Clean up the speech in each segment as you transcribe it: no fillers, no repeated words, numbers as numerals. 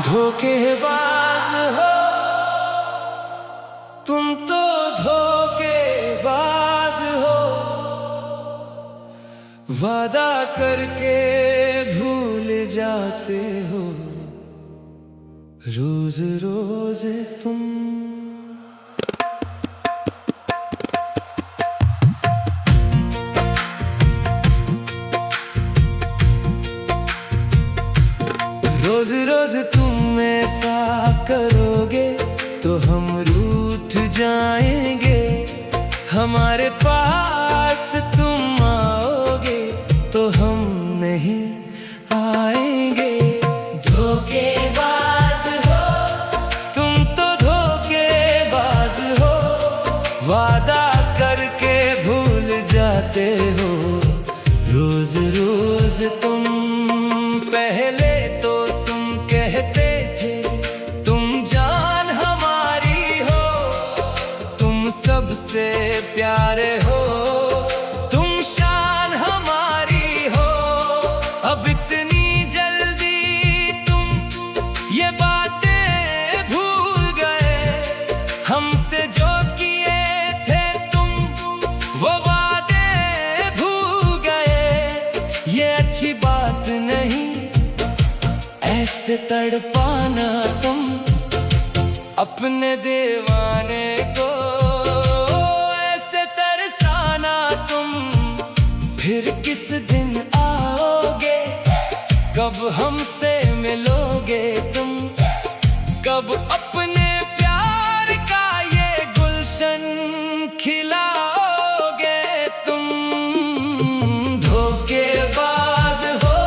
धोखेबाज हो तुम तो, धोखेबाज हो। वादा करके भूल जाते हो रोज रोज तुम। रोज रोज तुम ऐसा करोगे तो हम रूठ जाएंगे। हमारे पास तुम आओगे तो हम नहीं आएंगे। धोखेबाज हो तुम तो, धोखेबाज हो। वादा करके भूल जाते हो रोज रोज तुम। पहले तो तुम कहते थे तुम जान हमारी हो, तुम सबसे प्यारे हो, तुम शान हमारी हो। अब इतनी जल्दी तुम ये बातें भूल गए। हमसे जो किए थे तुम वो वादे भूल गए। ये अच्छी बात नहीं ऐसे तड़पाना तुम अपने दीवाने को। ऐसे तरसाना तुम फिर किस दिन आओगे। कब हमसे मिलोगे तुम, कब अपने प्यार का ये गुलशन खिलाओगे तुम। धोखेबाज हो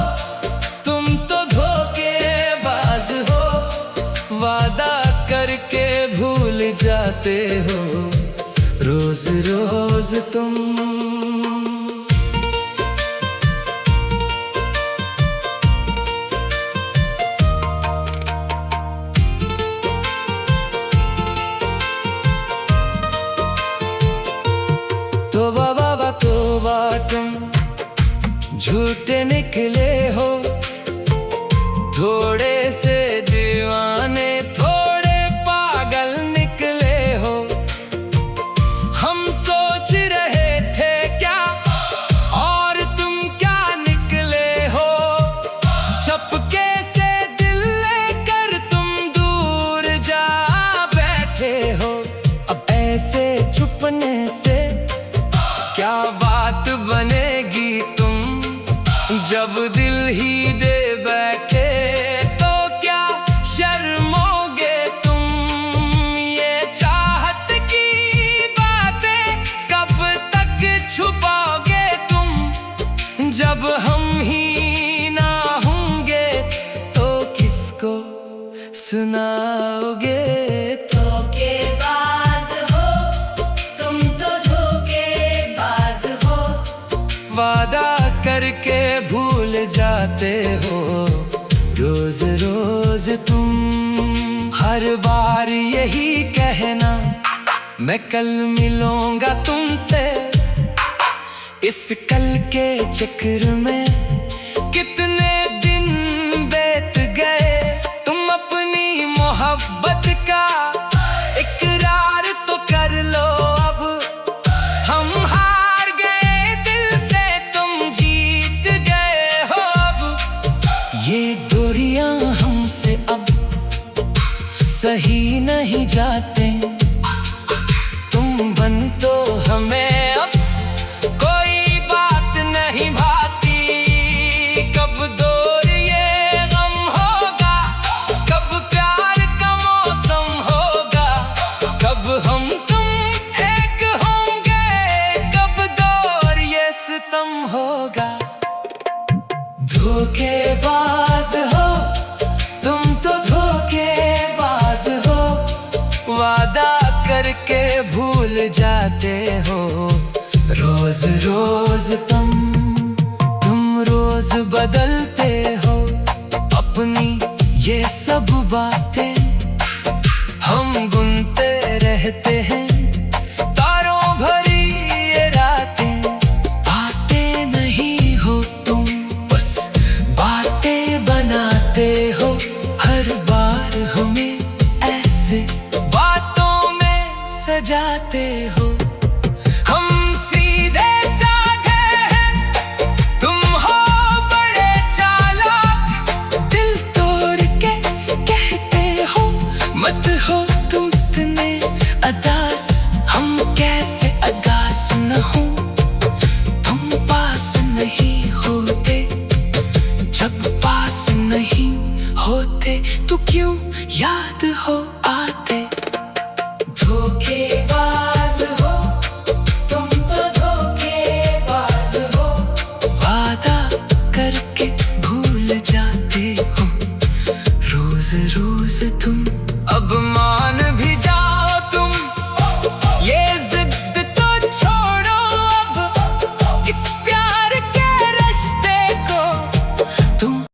तुम तो, धोखेबाज हो। वादा करके भूल जाते हो रोज रोज तुम। तौबा बाबा तौबा तुम झूठे निकले हो। थोड़े से दीवाने थोड़े पागल निकले हो। हम सोच रहे थे क्या और तुम क्या निकले हो। चपके से दिल लेकर तुम दूर जा बैठे हो। अब ऐसे छुपने से क्या बात बनेगी तुम, जब दिल ही दे बैठे तो क्या शर्मोगे तुम। ये चाहत की बातें कब तक छुपाओगे तुम, जब हम ही ना होंगे तो किसको सुनाओगे। धोखेबाज हो तुम तो, धोखेबाज हो। वादा करके भूल जाते हो रोज रोज तुम। हर बार यही कहना मैं कल मिलूंगा तुमसे। इस कल के चक्कर में कितने दिन बीत गए। तुम अपनी मोहब्बत का इकरार तो कर लो अब। हम हार गए दिल से तुम जीत गए हो अब। ये दूरियां हमसे अब सही नहीं जाते। तुम बन तो हमें अब कोई बात नहीं भाती। कब दूर ये गम होगा, कब प्यार का मौसम होगा। कब हम तुम एक होंगे, कब दूर ये सितम होगा। धोखेबाज हो तुम तो, धोखेबाज हो। वादा करके भूल जाते हो रोज रोज तुम रोज बदलते हो अपनी ये सब बातें। हम बुनते रहते हैं तारों भरी ये रातें। आते नहीं हो तुम, बस सजाते